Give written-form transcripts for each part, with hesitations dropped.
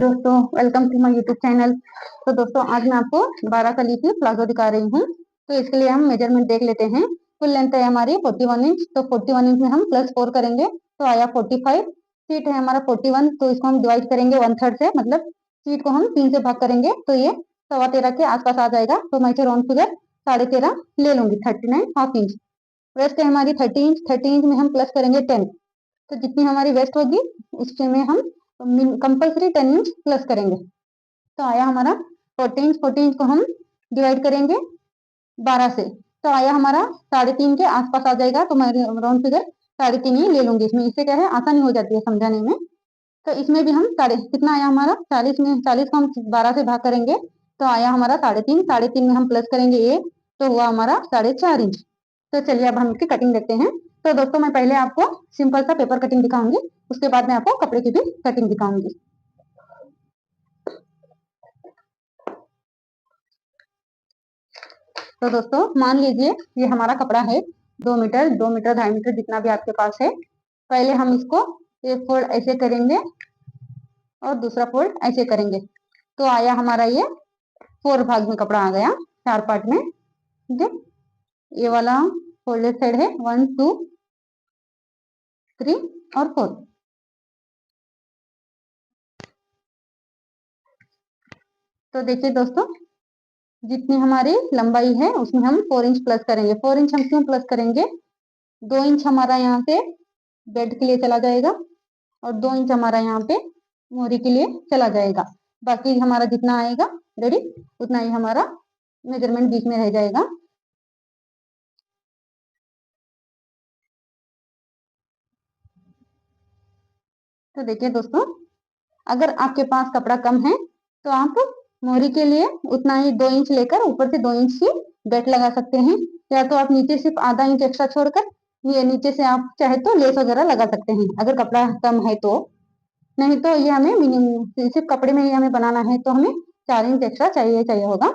दोस्तों, welcome to my YouTube channel. तो दोस्तों, आज मैं आपको 12 कली की प्लाजो दिखा रही हूँ। तो इसके लिए हम मेजरमेंट देख लेते हैं। फुल लेंथ है हमारी 41 इंच, तो 41 इंच में हम +4 करेंगे तो आया 45। सीट है हमारा 41, तो इसको हम डिवाइड करेंगे 1/3 से, मतलब सीट को हम 3 से भाग करेंगे तो ये 13.25 के आसपास आ जाएगा। तो मैं इसे राउंड फिगर 13.5 ले लूंगी। 39 हाफ इंच। वेस्ट है हमारी 30 इंच। 30 इंच में हम प्लस करेंगे 10, तो जितनी हमारी वेस्ट होगी उसमें हम कंपल्सरी 10 इंच प्लस करेंगे। तो आया हमारा 14 इंच। 14 इंच को हम डिवाइड करेंगे 12 से, तो आया हमारा 3.5 के आसपास आ जाएगा। तो मैं राउंड फिगर 3.5 ही ले लूंगी। इसमें इससे क्या है, आसानी हो जाती है समझाने में। तो इसमें भी हम साढ़े कितना आया हमारा 40 में, 40 को हम 12 से भाग करेंगे तो आया हमारा 3.5। 3.5 में हम प्लस करेंगे 1, तो हुआ हमारा 4.5 इंच। तो चलिए अब हम इसकी कटिंग देखते हैं। तो दोस्तों, मैं पहले आपको सिंपल सा पेपर कटिंग दिखाऊंगी, उसके बाद मैं आपको कपड़े की भी कटिंग दिखाऊंगी। तो दोस्तों, मान लीजिए ये हमारा कपड़ा है 2 मीटर, 2 मीटर 2.5 मीटर जितना भी आपके पास है। पहले हम इसको एक फोल्ड ऐसे करेंगे और दूसरा फोल्ड ऐसे करेंगे, तो आया हमारा ये 4 भाग में कपड़ा आ गया, 4 पार्ट में। ठीक है, ये वाला फोल्डेड साइड है 1 2 3 और 4। तो देखिए दोस्तों, जितनी हमारी लंबाई है उसमें हम 4 इंच प्लस करेंगे। 4 इंच हम क्यों प्लस करेंगे, 2 इंच हमारा यहाँ से बेड के लिए चला जाएगा और 2 इंच हमारा यहाँ पे मोरी के लिए चला जाएगा। बाकी हमारा जितना आएगा रेडी, उतना ही हमारा मेजरमेंट बीच में रह जाएगा। तो देखिए दोस्तों, अगर आपके पास कपड़ा कम है तो आप मोरी के लिए उतना ही 2 इंच लेकर ऊपर से 2 इंच की बेल्ट लगा सकते हैं, या तो आप नीचे सिर्फ आधा इंच एक्स्ट्रा छोड़कर ये नीचे से आप चाहे तो लेस वगैरह लगा सकते हैं, अगर कपड़ा कम है तो। नहीं तो ये हमें मिनिमम सिर्फ कपड़े में ही हमें बनाना है तो हमें 4 इंच एक्स्ट्रा चाहिए चाहिए होगा।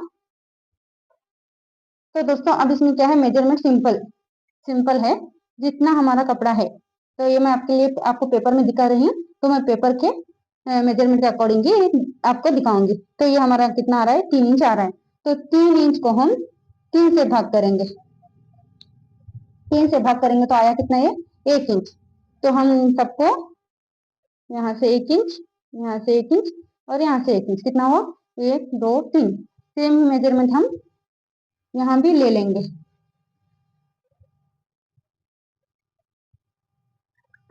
तो दोस्तों, अब इसमें क्या है, मेजरमेंट सिंपल सिंपल है। जितना हमारा कपड़ा है, तो ये मैं आपके लिए आपको पेपर में दिखा रही हूँ, तो मैं पेपर के मेजरमेंट के अकॉर्डिंग ही आपको दिखाऊंगी। तो ये हमारा कितना आ रहा है, 3 इंच आ रहा है। तो 3 इंच को हम 3 से भाग करेंगे। 3 से भाग करेंगे तो आया कितना, ये 1 इंच। तो हम सबको यहाँ से 1 इंच, यहाँ से 1 इंच और यहाँ से 1 इंच, कितना हुआ 1 2 3। सेम मेजरमेंट हम यहाँ भी ले लेंगे।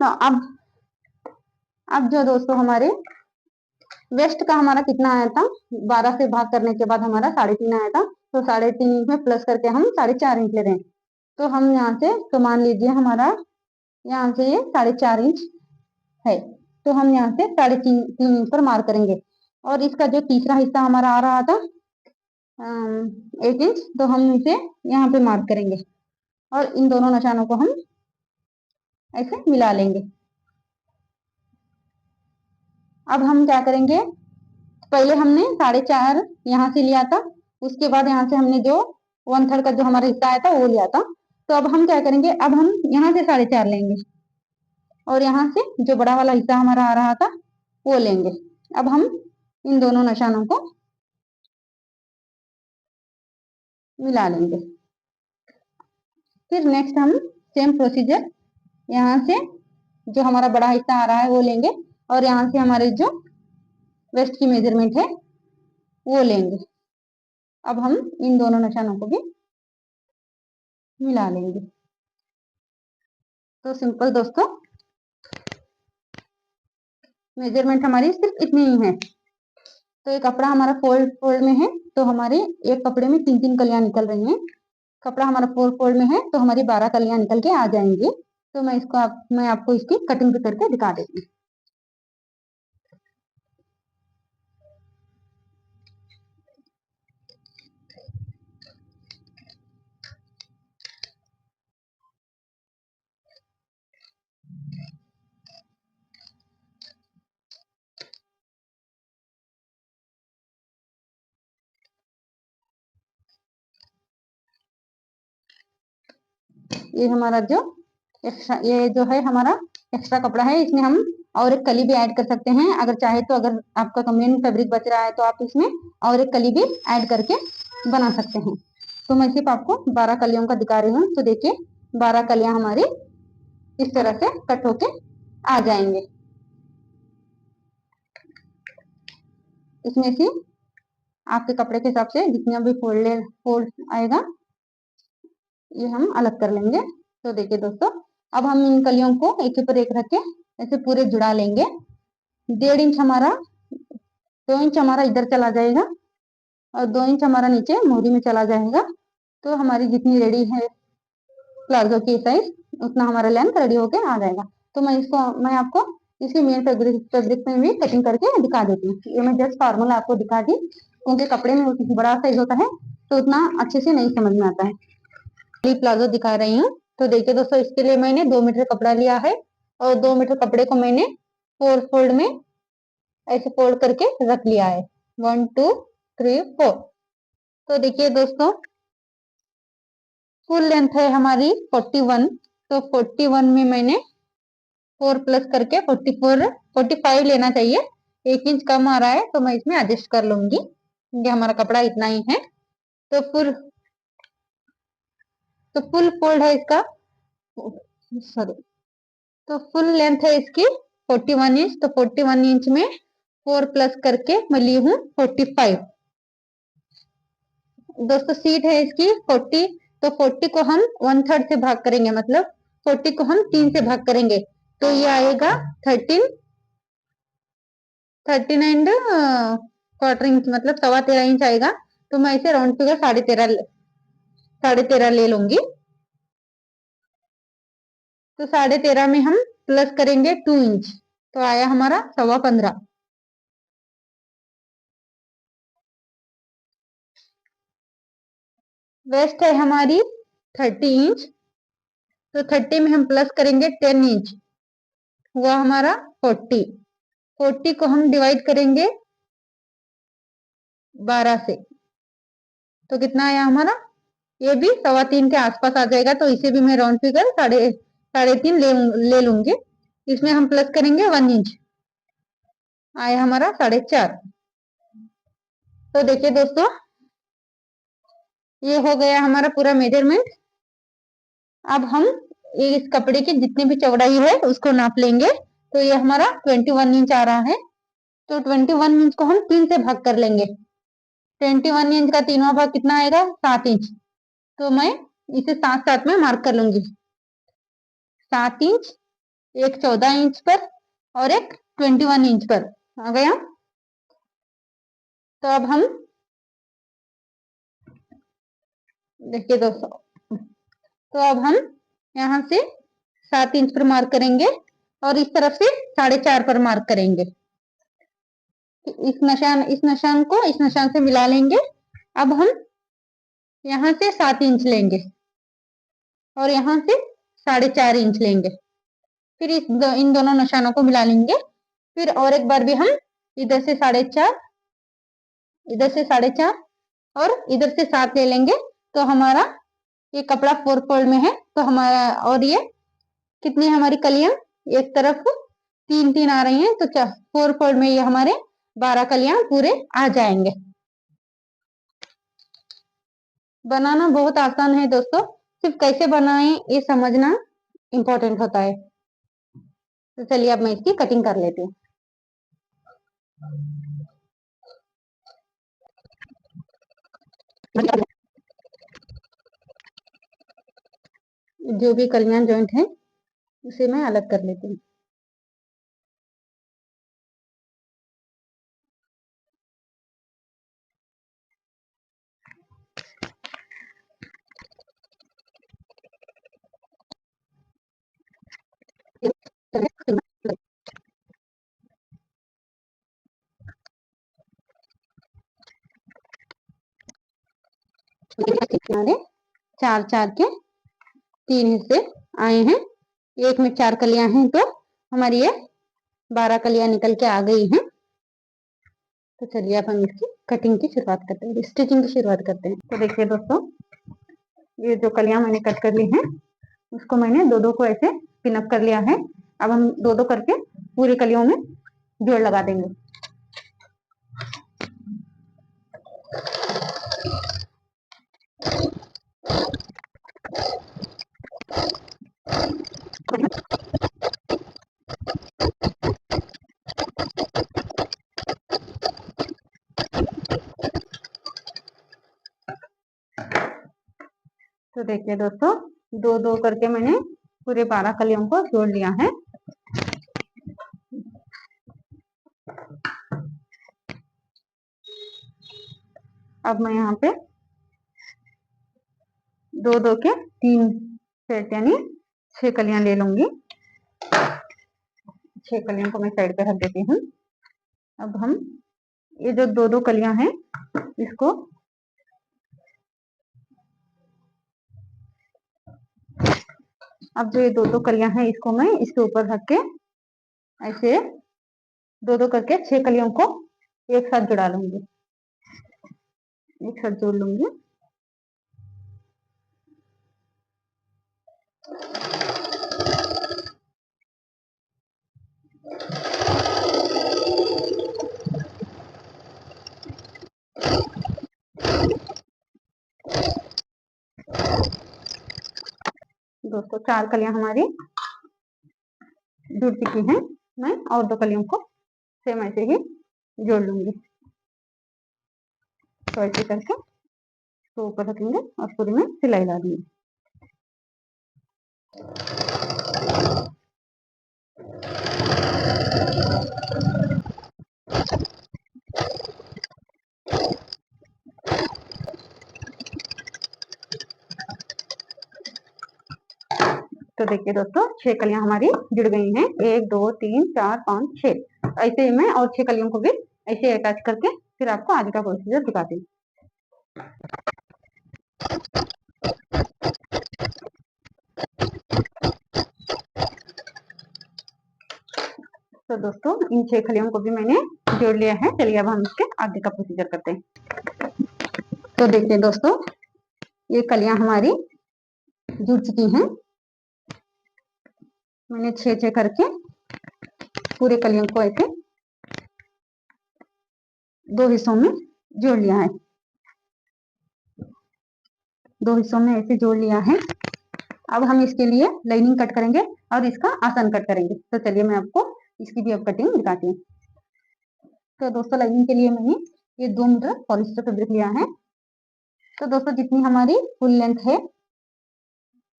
तो अब जो दोस्तों हमारे वेस्ट का हमारा कितना आया था, 12 से भाग करने के बाद हमारा 3.5 आया था। तो 3.5 इंच में प्लस करके हम 4.5 इंच ले रहे हैं। तो हम यहाँ से, तो मान लीजिए हमारा यहाँ से ये 4.5 इंच है, तो हम यहाँ से 3.5 इंच पर मार्क करेंगे। और इसका जो तीसरा हिस्सा हमारा आ रहा था 1 इंच, तो हम इसे यहाँ पे मार्क करेंगे और इन दोनों निशानों को हम ऐसे मिला लेंगे। अब हम क्या करेंगे, पहले हमने 4.5 यहाँ से लिया था, उसके बाद यहाँ से हमने जो 1/3 का जो हमारा हिस्सा आया था वो लिया था। तो अब हम क्या करेंगे, अब हम यहाँ से 4.5 लेंगे और यहाँ से जो बड़ा वाला हिस्सा हमारा आ रहा था वो लेंगे। अब हम इन दोनों निशानों को मिला लेंगे। फिर नेक्स्ट हम सेम प्रोसीजर, यहाँ से जो हमारा बड़ा हिस्सा आ रहा है वो लेंगे और यहाँ से हमारे जो वेस्ट की मेजरमेंट है वो लेंगे। अब हम इन दोनों निशानों को भी मिला लेंगे। तो सिंपल दोस्तों, मेजरमेंट हमारी सिर्फ इतनी ही है। तो ये कपड़ा हमारा फोल्ड फोल्ड में है, तो हमारे एक कपड़े में 3 3 कलियां निकल रही हैं। कपड़ा हमारा फोल्ड फोल्ड में है तो हमारी 12 कलियां निकल के आ जाएंगी। तो मैं आपको इसकी कटिंग भी करके दिखा देती हूँ। ये हमारा जो एक्स्ट्रा, ये जो है हमारा एक्स्ट्रा कपड़ा है, इसमें हम और एक कली भी ऐड कर सकते हैं अगर चाहे तो। अगर आपका मेन फैब्रिक बच रहा है तो आप इसमें और एक कली भी ऐड करके बना सकते हैं। तो मैं सिर्फ आपको 12 कलियों का दिखा रही हूँ। तो देखिए 12 कलियां हमारी इस तरह से कट होके आ जाएंगे। इसमें से आपके कपड़े के हिसाब से जितना भी फोल्ड आएगा ये हम अलग कर लेंगे। तो देखिए दोस्तों अब हम इन कलियों को एक के ऊपर एक रख के ऐसे पूरे जुड़ा लेंगे। 1.5 इंच हमारा 2 इंच हमारा इधर चला जाएगा और 2 इंच हमारा नीचे मोहरी में चला जाएगा। तो हमारी जितनी रेडी है प्लाजो की साइज उतना हमारा लेंथ रेडी होके आ जाएगा। तो मैं आपको इसी मेन फैब्रिक में भी कटिंग करके दिखा देती हूँ। ये मैं जस्ट फॉर्मूला आपको दिखा दी क्योंकि कपड़े में बड़ा साइज होता है तो उतना अच्छे से नहीं समझ में आता है। प्लाजो दिखा रही हूँ। तो देखिए दोस्तों इसके लिए मैंने 2 मीटर कपड़ा लिया है और 2 मीटर कपड़े को मैंने 4 फोल्ड में ऐसे फोल्ड करके रख लिया है। 1 2 3 4। तो देखिए दोस्तों फुल लेंथ है हमारी 41। तो 41 में मैंने 4 प्लस करके 45 लेना चाहिए। 1 इंच कम आ रहा है तो मैं इसमें एडजस्ट कर लूंगी क्योंकि हमारा कपड़ा इतना ही है। तो फुल फोल्ड है इसका, सॉरी, तो फुल लेंथ है इसकी 41 इंच। तो 41 इंच में 4 प्लस करके मैं ली हूँ 45। दोस्तों सीट है इसकी 40। तो 40 को हम 1/3 से भाग करेंगे, मतलब 40 को हम 3 से भाग करेंगे तो ये आएगा 13 एंड क्वार्टर इंच, मतलब 13.25 इंच आएगा। तो मैं इसे राउंड फिगर 13.5 ले लूंगी। तो 13.5 में हम प्लस करेंगे 2 इंच तो आया हमारा 15.25। वेस्ट है हमारी 30 इंच। तो 30 में हम प्लस करेंगे 10 इंच, हुआ हमारा 40। 40 को हम डिवाइड करेंगे 12 से तो कितना आया हमारा, ये भी 3.25 के आसपास आ जाएगा। तो इसे भी मैं राउंड फिगर साढ़े तीन ले लूंगी। इसमें हम प्लस करेंगे 1 इंच, आया हमारा 4.5। तो देखिए दोस्तों ये हो गया हमारा पूरा मेजरमेंट। अब हम इस कपड़े की जितनी भी चौड़ाई है उसको नाप लेंगे। तो ये हमारा 21 इंच आ रहा है। तो 21 इंच को हम 3 से भाग कर लेंगे। 21 इंच का 3वां भाग कितना आएगा, 7 इंच। तो मैं इसे 7 में मार्क कर लूंगी। 7 इंच, एक 14 इंच पर और एक 21 इंच पर आ गया। तो अब हम देखिए दोस्तों, तो अब हम यहाँ से 7 इंच पर मार्क करेंगे और इस तरफ से 4.5 पर मार्क करेंगे। इस निशान को इस निशान से मिला लेंगे। अब हम यहाँ से 7 इंच लेंगे और यहाँ से 4.5 इंच लेंगे। फिर इन दोनों निशानों को मिला लेंगे। फिर और एक बार भी हम इधर से 4.5, इधर से 4.5 और इधर से 7 ले लेंगे। तो हमारा ये कपड़ा 4 फोल्ड में है। तो हमारा और ये कितनी हमारी कलियां, एक तरफ 3 आ रही हैं। तो 4 फोल्ड में ये हमारे 12 कलियां पूरे आ जाएंगे। बनाना बहुत आसान है दोस्तों, सिर्फ कैसे बनाएं ये समझना इम्पोर्टेंट होता है। तो चलिए अब मैं इसकी कटिंग कर लेती हूँ। जो भी कलियां जॉइंट है उसे मैं अलग कर लेती हूँ। हमारे 4 के 3 हिस्से आए हैं। एक में 4 कलियां हैं तो हमारी ये 12 कलियां निकल के आ गई हैं। तो चलिए अब हम इसकी कटिंग की शुरुआत करते हैं, स्टिचिंग की शुरुआत करते हैं। तो देखिए दोस्तों ये जो कलियां मैंने कट कर ली हैं उसको मैंने दो को ऐसे पिन अप कर लिया है। अब हम दो करके पूरी कलियों में जोड़ लगा देंगे। तो देखिए दोस्तों, दो दो करके मैंने पूरे 12 कलियों को जोड़ लिया है। अब मैं यहाँ पे दो दो के 3 सेट यानी 6 कलियां ले लूंगी। 6 कलियों को मैं साइड पे रख देती हूँ। अब हम ये जो दो दो कलियां हैं इसको अब जो ये दो दो कलियां हैं इसको मैं इसके ऊपर रख के ऐसे दो दो करके 6 कलियों को एक साथ जुड़ा लूंगी, एक साथ जोड़ लूंगी। दोस्तों 4 कलियां हमारी जुड़ चुकी हैं। मैं और 2 कलियों को सेम ऐसे ही जोड़ लूंगी। तो ऐसे करके तो ऊपर रखेंगे और पूरी में सिलाई ला देंगे। तो देखिए दोस्तों, 6 कलियां हमारी जुड़ गई हैं। 1 2 3 4 5 6। ऐसे ही मैं और 6 कलियों को भी ऐसे अटैच करके फिर आपको आगे का प्रोसीजर दिखाती हूँ। तो दोस्तों, इन 6 कलियों को भी मैंने जोड़ लिया है। चलिए अब हम इसके आगे का प्रोसीजर करते हैं। तो देखिए दोस्तों, ये कलियां हमारी जुड़ चुकी हैं। मैंने 6 करके पूरे कलियों को ऐसे 2 हिस्सों में जोड़ लिया है। 2 हिस्सों में ऐसे जोड़ लिया है। अब हम इसके लिए लाइनिंग कट करेंगे और इसका आसन कट करेंगे। तो चलिए मैं आपको इसकी भी अब कटिंग दिखाती हूँ। तो दोस्तों, लाइनिंग के लिए मैंने ये 2 मीटर पॉलिस्टर फैब्रिक लिया है। तो दोस्तों, जितनी हमारी फुल लेंथ है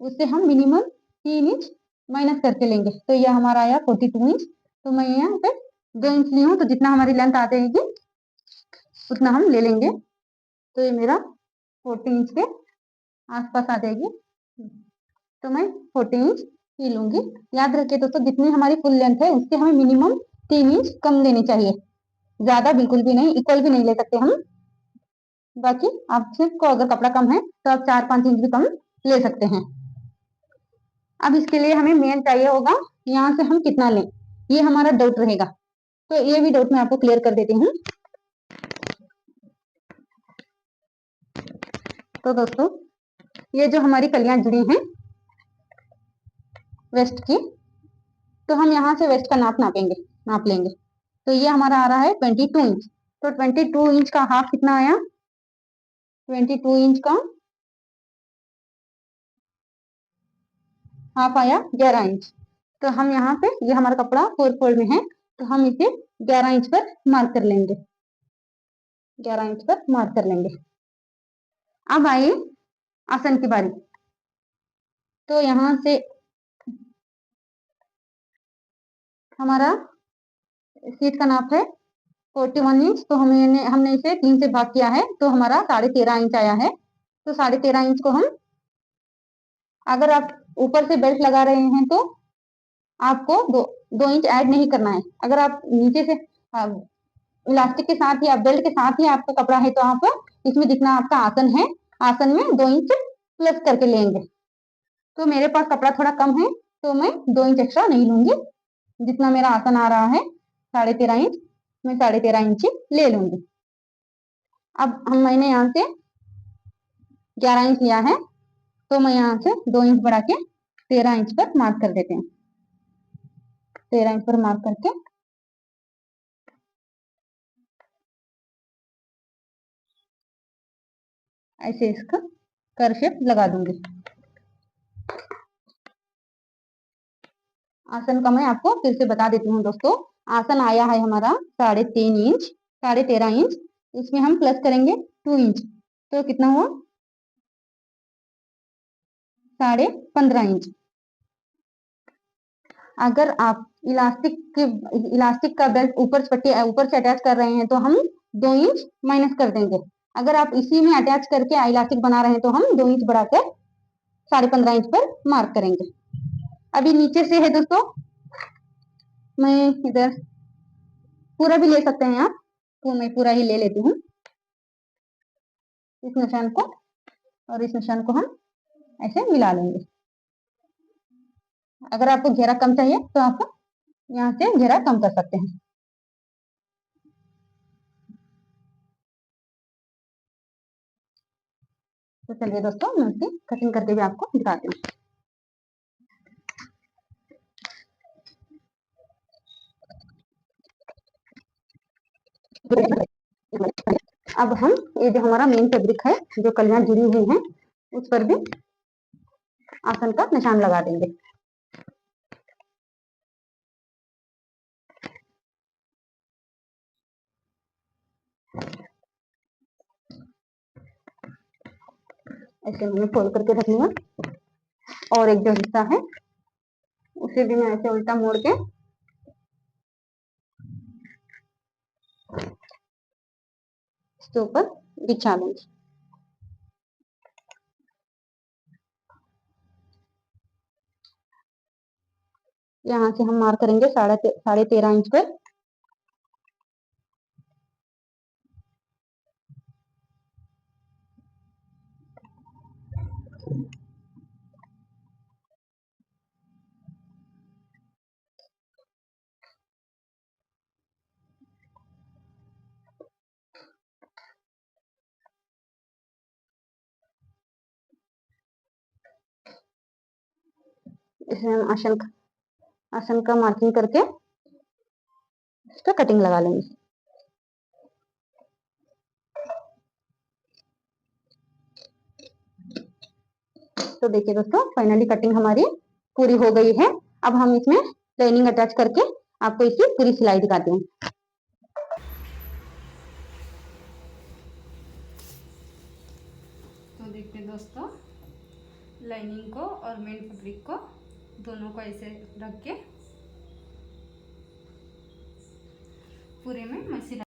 उससे हम मिनिमम 3 इंच माइनस करके लेंगे। तो ये हमारा आया 42 इंच। तो मैं यहाँ पे 2 इंच ली हूँ, तो जितना हमारी लेंथ आ जाएगी उतना हम ले लेंगे। तो ये मेरा 40 इंच के आसपास आ जाएगी। तो मैं 40 इंच ही लूंगी। याद रखिए दोस्तों, जितनी हमारी फुल लेंथ है उससे हमें मिनिमम 3 इंच कम लेनी चाहिए। ज्यादा बिल्कुल भी नहीं, इक्वल भी नहीं ले सकते हम। बाकी आपको अगर कपड़ा कम है तो आप 4-5 इंच भी कम ले सकते हैं। अब इसके लिए हमें मेन चाहिए होगा यहाँ से हम कितना लें, ये हमारा डाउट रहेगा। तो ये भी डाउट मैं आपको क्लियर कर देती हूँ। तो दोस्तों, ये जो हमारी कलियां जुड़ी हैं वेस्ट की, तो हम यहाँ से वेस्ट का नाप लेंगे। तो ये हमारा आ रहा है 22 इंच। तो 22 इंच का हाफ कितना आया? 22 इंच का हाफ आया 11 इंच। तो हम यहाँ पे ये हमारा कपड़ा 4 फोल्ड में है, तो हम इसे 11 इंच पर मार्क कर लेंगे। 11 इंच पर मार्क कर लेंगे। अब आइए आसन की बारी। तो यहाँ से हमारा सीट का नाप है 41 इंच। तो हमने इसे 3 से भाग किया है, तो हमारा 13.5 इंच आया है। तो 13.5 इंच को हम, अगर आप ऊपर से बेल्ट लगा रहे हैं तो आपको 2 इंच ऐड नहीं करना है। अगर आप नीचे से इलास्टिक के साथ या बेल्ट के साथ ही आपका कपड़ा है तो आप इसमें जितना आपका आसन है, आसन में 2 इंच प्लस करके लेंगे। तो मेरे पास कपड़ा थोड़ा कम है तो मैं 2 इंच एक्स्ट्रा नहीं लूंगी। जितना मेरा आसन आ रहा है 13.5 इंच, मैं 13.5 इंच ले लूंगी। अब मैंने यहाँ से 11 इंच लिया है, तो मैं यहाँ से 2 इंच बढ़ा के 13 इंच पर मार्क कर देते हैं। 13 इंच पर मार्क करके ऐसे इसका कर्व शेप लगा दूंगी। आसन का मैं आपको फिर से बता देती हूँ दोस्तों। आसन आया है हमारा 3.5 इंच, 13.5 इंच। इसमें हम प्लस करेंगे 2 इंच, तो कितना हुआ 15.5 इंच। अगर आप इलास्टिक का बेल्ट ऊपर से अटैच कर रहे हैं तो हम 2 इंच माइनस कर देंगे। अगर आप इसी में अटैच करके इलास्टिक बना रहे हैं तो हम 2 इंच बढ़ाकर 15.5 इंच पर मार्क करेंगे। अभी नीचे से है दोस्तों, मैं इधर पूरा भी ले सकते हैं आप, तो मैं पूरा ही ले लेती हूँ। इस निशान को और इस निशान को हम ऐसे मिला लेंगे। अगर आपको घेरा कम चाहिए तो आप यहाँ से घेरा कम कर सकते हैं। तो चलिए दोस्तों, मैं इसकी कटिंग करके भी आपको दिखाती हूँ। अब हम ये जो हमारा मेन फैब्रिक है, जो कलियां जुड़ी हुई हैं, उस पर भी आसन का निशान लगा देंगे। ऐसे मैंने फोल्ड करके रख लिया, और एक जो हिस्सा है उसे भी मैं ऐसे उल्टा मोड़ के इसके ऊपर बिछा लूंगी। यहाँ से हम मार्क करेंगे 13.5 इंच पर। इसे हम आसन का मार्किंग करके इसका कटिंग लगा लेंगे। तो देखिए दोस्तों, फाइनली कटिंग हमारी पूरी हो गई है। अब हम इसमें लाइनिंग अटैच करके आपको इसकी पूरी सिलाई दिखाते हैं। तो देखिए दोस्तों, लाइनिंग को और मेन फैब्रिक को दोनों को ऐसे रख के पूरे में मैं सिलाई